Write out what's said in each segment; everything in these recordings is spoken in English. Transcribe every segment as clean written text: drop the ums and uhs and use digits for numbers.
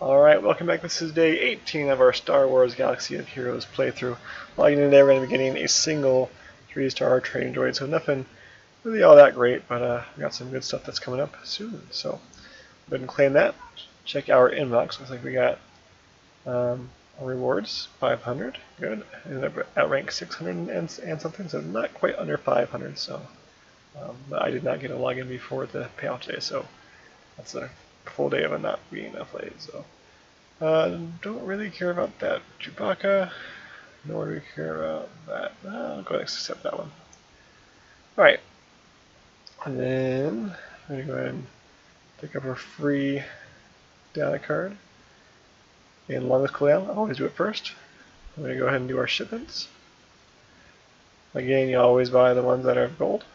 Alright, welcome back. This is day 18 of our Star Wars Galaxy of Heroes playthrough. Logging in today, we're going to be getting a single 3-star training droid, so nothing really all that great, but we got some good stuff that's coming up soon. So, go ahead and claim that. Check our inbox. Looks like we got our rewards, 500. Good. Ended up at rank 600 and something, so not quite under 500. So, but I did not get a login before the payout today, so that's a full day of it not being played. So, don't really care about that Chewbacca, nor do we care about that. I'll go ahead and accept that one. Alright, and then I'm going to go ahead and pick up our free data card. And longest cooldown, I'll always do it first. I'm going to go ahead and do our shipments. Again, you always buy the ones that are gold.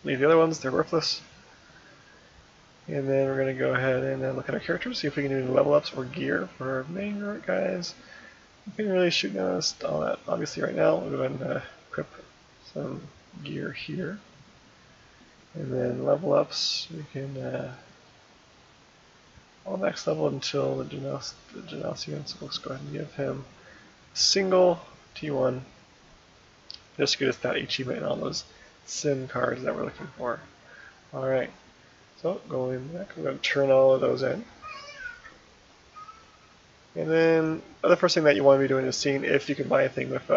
Leave the other ones, they're worthless. And then we're going to go ahead and look at our characters, see if we can do any level ups or gear for our main guys. We can really shoot down all that. Obviously right now, we'll go ahead and equip some gear here. And then level ups, we can all max level until the Genasian, so let's go ahead and give him a single T1 just to get us that achievement and all those sim cards that we're looking for. Alright, so going back, I'm going to turn all of those in. And then the other first thing that you want to be doing is seeing if you can buy a thing with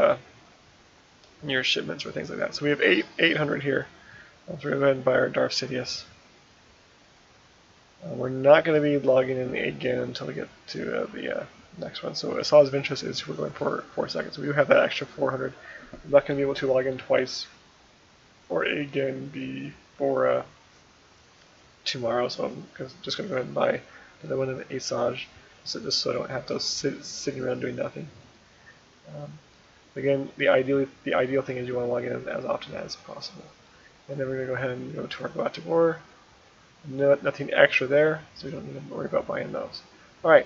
your shipments or things like that. So we have 800 here. So we're going to go ahead and buy our Darth Sidious. We're not going to be logging in again until we get to the next one. So Asajj Ventress is we're going for 4 seconds. We do have that extra 400. I'm not going to be able to log in twice or again before tomorrow. So I'm just going to go ahead and buy another one of Asajj, just so I don't have to sitting around doing nothing. Again, the ideal thing is you want to log in as often as possible. And then we're going to go ahead and go to our Galactic War. Nothing extra there, so we don't need to worry about buying those. Alright,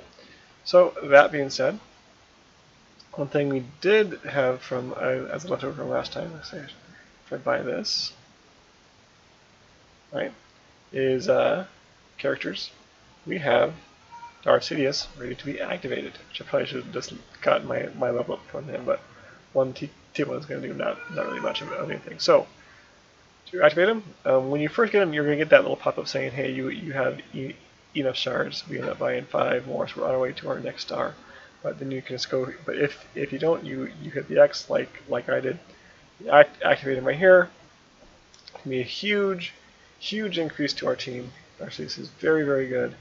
so that being said, one thing we did have from as a leftover from last time, let's say if I buy this, right, is characters. We have Darth Sidious ready to be activated, which I probably should have just gotten my level up from him, but one T1 is going to do not really much of anything. So, to activate him, when you first get him, you're going to get that little pop-up saying, hey, you have enough stars. We end up buying 5 more, so we're on our way to our next star. But then you can just go, but if you don't, you hit the X like I did. You activate him right here. It's going to be a huge increase to our team. Actually, this is very, very good.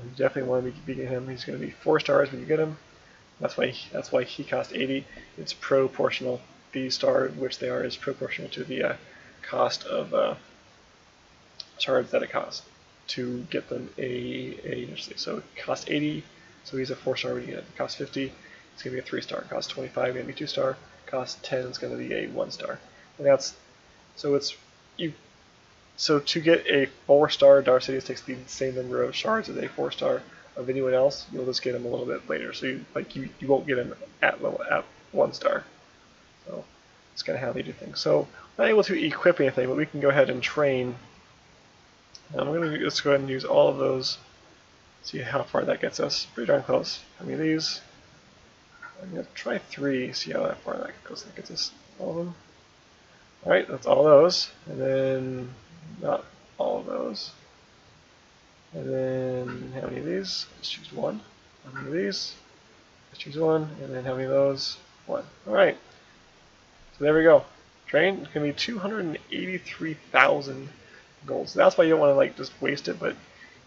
You definitely want to be getting him. He's going to be 4 stars when you get him. That's why he costs 80. It's proportional. The star which they are is proportional to the cost of shards that it costs to get them initially. So it costs 80, so he's a 4-star when you get it. It costs 50, it's going to be a 3-star. It costs 25, going to be 2-star. Costs 10, it's going to be a 1-star. And that's so to get a 4-star, Darth Sidious takes the same number of shards as a 4-star of anyone else. You'll just get him a little bit later, so you won't get him at 1-star. So it's kind of how they do things. So not able to equip anything, but we can go ahead and train. We're going to just go ahead and use all of those. See how far that gets us. Pretty darn close. How many of these? I'm going to try 3. See how far that goes. That gets us all of them. All right, that's all those, and then not all of those. And then how many of these? Let's choose 1. How many of these? Let's choose 1. And then how many of those? 1. All right. So there we go. Train, it's going to be 283,000 gold. So that's why you don't want to just waste it, but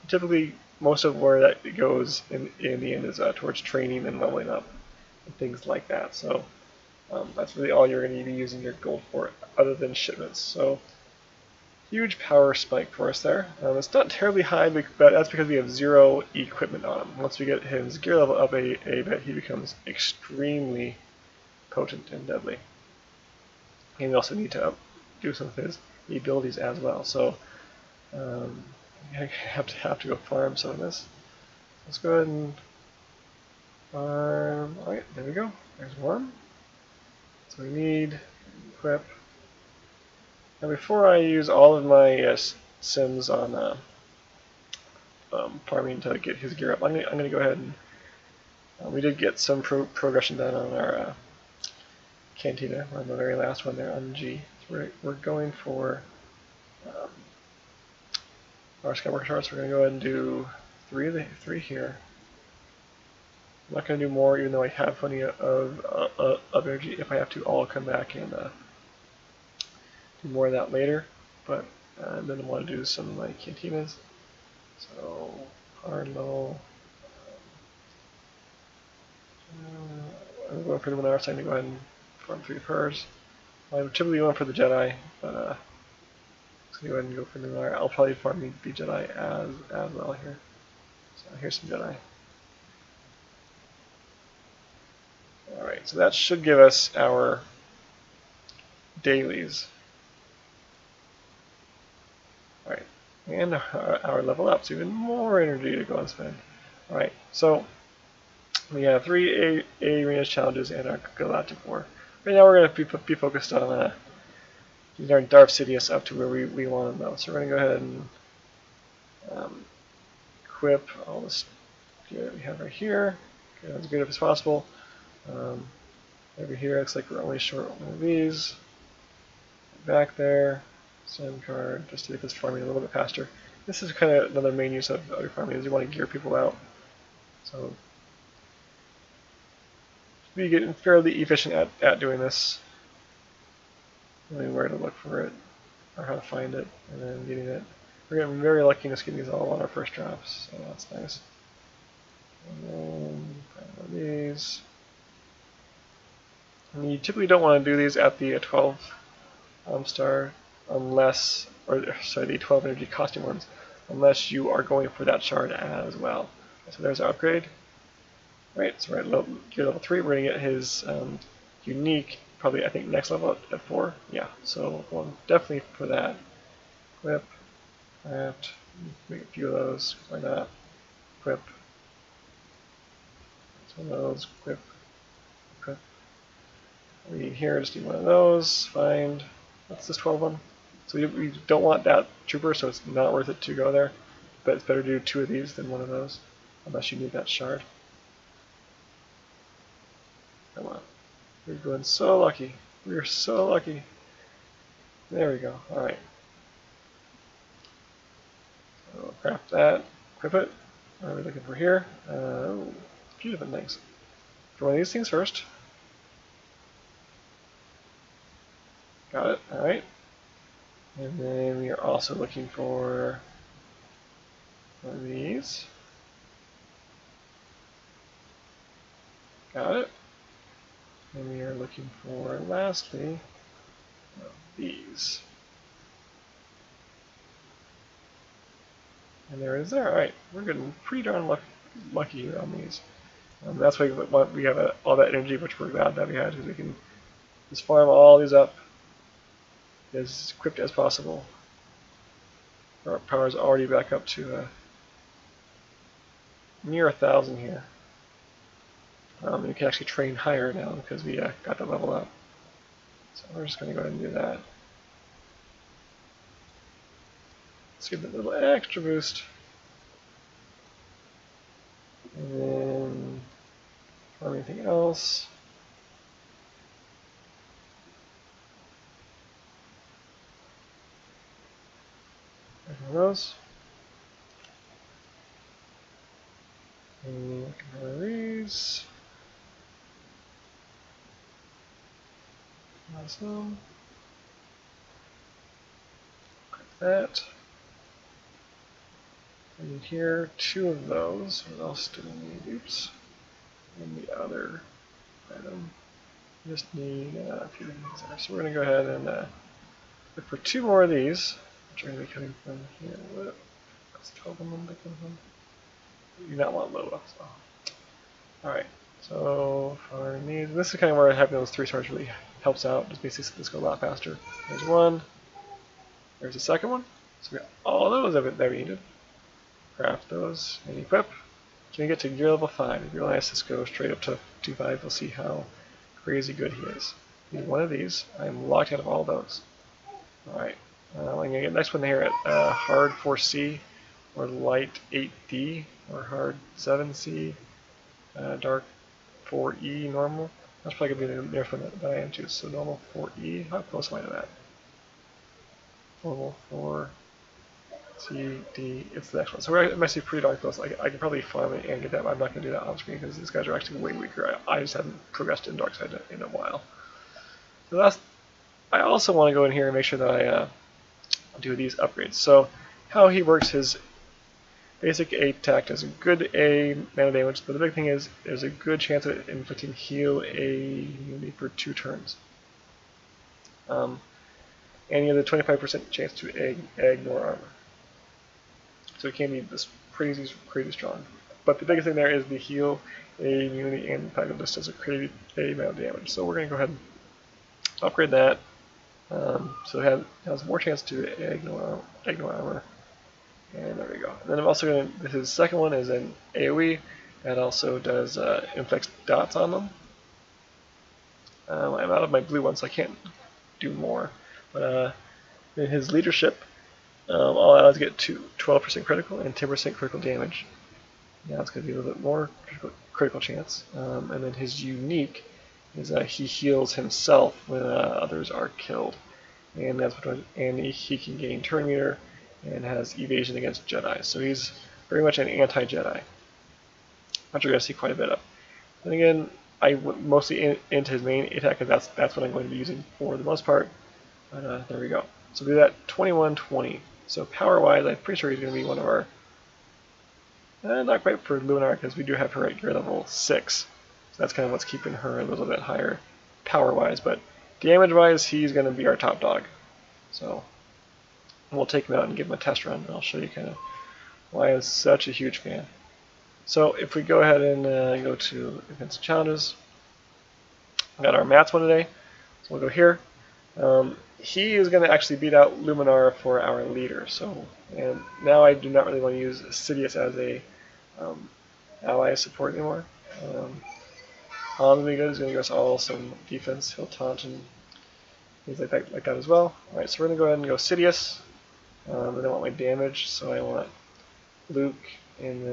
typically most of where that goes in the end is towards training and leveling up and things like that. So that's really all you're going to be using your gold for other than shipments. So huge power spike for us there. It's not terribly high, but that's because we have 0 equipment on him. Once we get his gear level up a bit, he becomes extremely potent and deadly. And we also need to do some of his abilities as well. So I have to go farm some of this. Let's go ahead and farm. Alright, there we go. There's 1. So we need equip. Now before I use all of my Sims on farming to get his gear up. I'm gonna go ahead and we did get some progression done on our Cantina on the very last one there on G. So we're going for our Skywalker charts. We're gonna go ahead and do three here. I'm not gonna do more, even though I have plenty of energy. If I have to, I'll come back and do more of that later. But then I want to do some like cantinas. So hard level. I'm going for the Luminar, so I'm going to go ahead and farm 3 purs. I'm typically going for the Jedi, but let's go ahead and go for the Luminar. I'll probably farm the Jedi as well here. So here's some Jedi. Alright, so that should give us our dailies. Alright, and our level up, so even more energy to go and spend. Alright, so we have 3 A arenas challenges and our Galactic War. Right now we're going to be focused on getting our Darth Sidious up to where we want him though. So we're going to go ahead and equip all this gear that we have right here. Get as good as possible. Over here looks like we're only short one of these. Back there, send card, just to make this farming a little bit faster. This is kind of another main use of your farming, is you want to gear people out. So be getting fairly efficient at doing this. Knowing where to look for it, or how to find it, and then getting it. We're getting very lucky just getting these all on our first drops, so that's nice. And then find one of these. And you typically don't want to do these at the 12 star unless, or sorry, the 12 energy costing ones, unless you are going for that shard as well. So there's our upgrade. Right, so we're at level 3. We're going to get his unique, probably I think next level at 4. Yeah, so we'll definitely for that. Equip, that, make a few of those. Why not? Equip. Some of those. Equip. Equip. We need here, just need one of those. Find. What's this 12 one? So we don't want that trooper, so it's not worth it to go there. But it's better to do 2 of these than 1 of those, unless you need that shard. Come on. We're going so lucky. We're so lucky. There we go. Alright. So craft that. Equip it. What are we looking for here? A few different things. For one of these things first. Got it. Alright. And then we are also looking for one of these. Got it. And we are looking for, lastly, these. And there it is there. Alright, we're getting pretty darn lucky here on these. That's why we have all that energy, which we're glad that we had, because we can just farm all these up as quick as possible. Our power is already back up to near 1,000 here. You can actually train higher now because we got the level up. So we're just going to go ahead and do that. Let's give it a little extra boost. And then for anything else. One of those. And one of these. Awesome. Click that. I need here 2 of those. What else do we need? Oops. And the other item. We just need a few things there. So we're going to go ahead and look for 2 more of these, which are going to be coming from here. What? That's 12 of them that come from. You do not want low. So. Alright. So for these, this is kind of where having those 3 stars really helps out. Just makes this go a lot faster. There's one. There's the second one. So we got all those of it that we needed. Craft those and equip. Can we get to gear level 5? You realize this goes straight up to 5. You'll see how crazy good he is. Need one of these. I'm locked out of all those. Alright. I'm going to get the next one here at hard 4C, or light 8D, or hard 7C, dark 4E, normal. That's probably going to be the nearest one that I am to. So normal 4E, how close am I to that? Normal 4, C, D, it's the next one. So we're actually pretty darn close. I can probably farm it and get that, but I'm not going to do that on screen because these guys are actually way weaker. I just haven't progressed in dark side in a while. So that's. I also want to go in here and make sure that I do these upgrades. So how he works, his basic A attack does a good A mana damage, but the big thing is there's a good chance of inflicting heal A unity for 2 turns. And you have a 25% chance to ignore armor. So it can be this crazy strong. But the biggest thing there is the heal A immunity, and the fact that this does a crazy A amount of damage. So we're going to go ahead and upgrade that. So it has more chance to ignore armor. And there we go. And then I'm also going to, his second one is an AoE that also does inflicts dots on them. I'm out of my blue one, so I can't do more. But in his leadership, all allows to get 12% critical and 10% critical damage. Now it's going to be a little bit more critical chance. And then his unique is that he heals himself when others are killed, and that's what. And he can gain turn meter and has evasion against Jedi. So he's very much an anti-Jedi, which you're going to see quite a bit of. And again, I went mostly into his main attack because that's what I'm going to be using for the most part. But there we go. So we do that 21-20. So power-wise, I'm pretty sure he's going to be one of our. Not quite for Luminar because we do have her at gear level 6. So that's kind of what's keeping her a little bit higher power-wise. But damage-wise, he's going to be our top dog. So we'll take him out and give him a test run, and I'll show you kind of why I'm such a huge fan. So if we go ahead and go to events and challenges, we got our Mats one today. So we'll go here. He is going to actually beat out Luminar for our leader. So, and now I do not really want to use Sidious as a ally support anymore. Han's going to give us all some defense. He'll taunt and things like that as well. Alright, so we're going to go ahead and go Sidious. And I want my damage, so I want Luke, and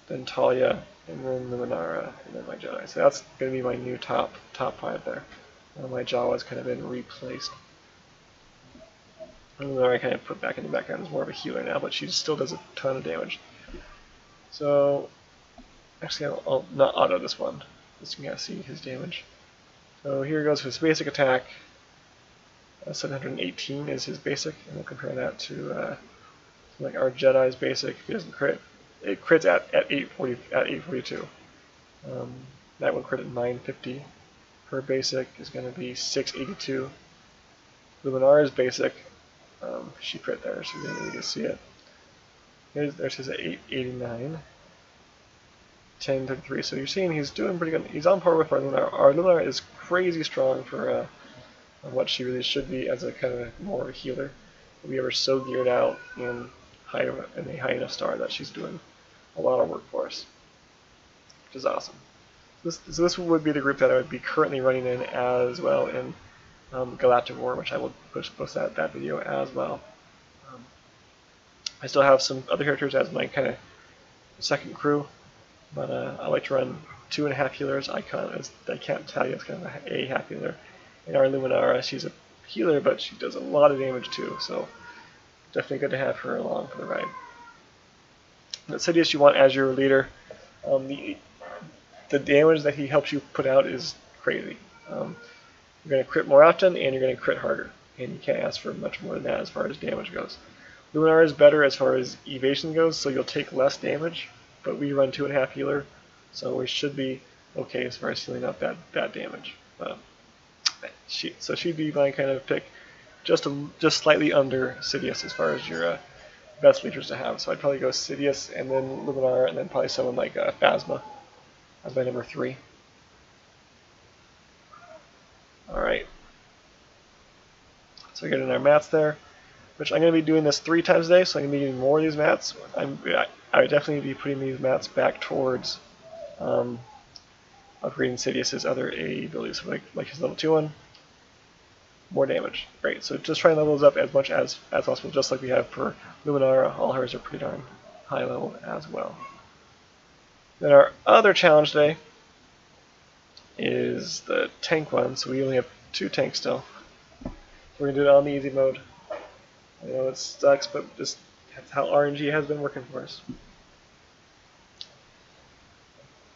then Talia, and then Luminara, and then my Jedi. So that's going to be my new top 5 there. My Jawa's kind of been replaced. Luminara I kind of put back in the background as more of a healer now, but she still does a ton of damage. So actually I'll not auto this one, just so you can see his damage. So here goes his basic attack. 718 is his basic, and we'll compare that to like our Jedi's basic. If he doesn't crit, it crits at 842. That one crit at 950. Her basic is going to be 682. Luminara's basic, she crit there, so you didn't really get to see it. There's his 889. 1033. So you're seeing he's doing pretty good. He's on par with our Luminar. Our Luminar is crazy strong for what she really should be as a kind of more healer. We have her so geared out and a high enough star that she's doing a lot of work for us, which is awesome. So this would be the group that I would be currently running in as well in Galactic War, which I will post that video as well. I still have some other characters as my kind of second crew. But I like to run 2.5 healers. I can't tell you, it's kind of a half healer. And our Luminara, she's a healer, but she does a lot of damage too, so definitely good to have her along for the ride. The Sidious you want as your leader. The damage that he helps you put out is crazy. You're going to crit more often, and you're going to crit harder. And you can't ask for much more than that as far as damage goes. Luminara is better as far as evasion goes, so you'll take less damage. But we run 2.5 healer, so we should be okay as far as healing up that damage. So she'd be my kind of pick, just slightly under Sidious as far as your best leaders to have. So I'd probably go Sidious and then Luminar and then probably someone like Phasma as my number 3. All right. So we get in our mats there, which I'm going to be doing this 3 times a day, so I'm going to be doing more of these mats. I would definitely be putting these mats back towards upgrading Sidious's other AE abilities, so like his level 2 one, more damage. Great, so just try and level those up as much as possible, just like we have for Luminara. All hers are pretty darn high level as well. Then our other challenge today is the tank one, so we only have 2 tanks still. We're going to do it on the easy mode. I know it sucks, but just that's how RNG has been working for us.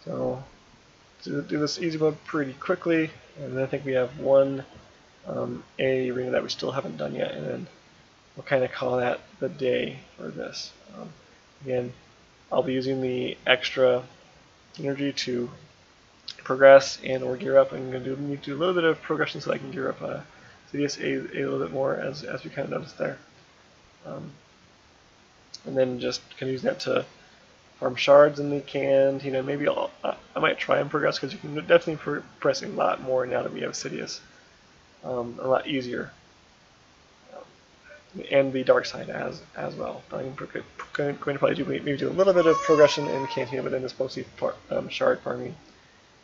So do this easy mode pretty quickly, and then I think we have one A arena that we still haven't done yet, and then we'll kind of call that the day for this. Again, I'll be using the extra energy to progress and or gear up. I'm going to need to do a little bit of progression so I can gear up Sidious a little bit more, as we kind of noticed there. And then just kind of use that to farm shards in the can. You know, maybe I might try and progress, because you can definitely progress a lot more now that we have Sidious. A lot easier. And the dark side as well. I'm going to probably maybe do a little bit of progression in the Cantina, but then it's mostly shard farming,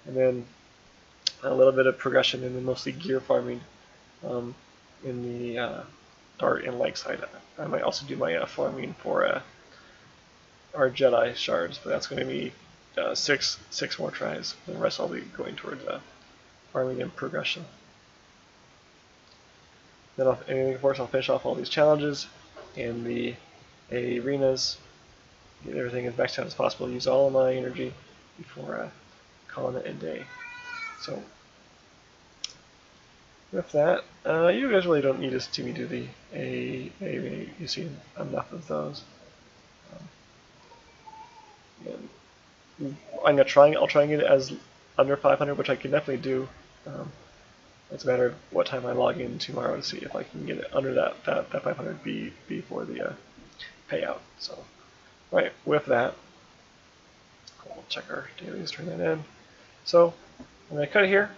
and then a little bit of progression and then mostly gear farming in the dart and light side. I might also do my farming for our Jedi shards, but that's going to be 6 more tries. The rest I'll be going towards farming and progression. Then of course I'll finish off all these challenges and the arenas, get everything as maxed out as possible, use all of my energy before calling it a day. So with that, you guys really don't need to see me do the A. You see enough of those. I'll try and get it as under 500, which I can definitely do. It's a matter of what time I log in tomorrow to see if I can get it under that 500 before the payout. So, right, with that, we'll check our dailies, turn that in. So, I'm going to cut it here.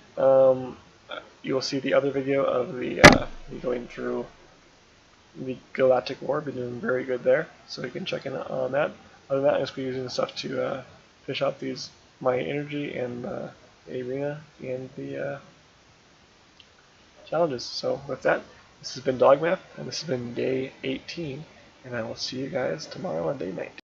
You will see the other video of me going through the Galactic War. Been doing very good there, so you can check in on that. Other than that, I'm just going to be using the stuff to finish out my energy and arena and the challenges. So with that, this has been Dogmath, and this has been day 18, and I will see you guys tomorrow on day 19.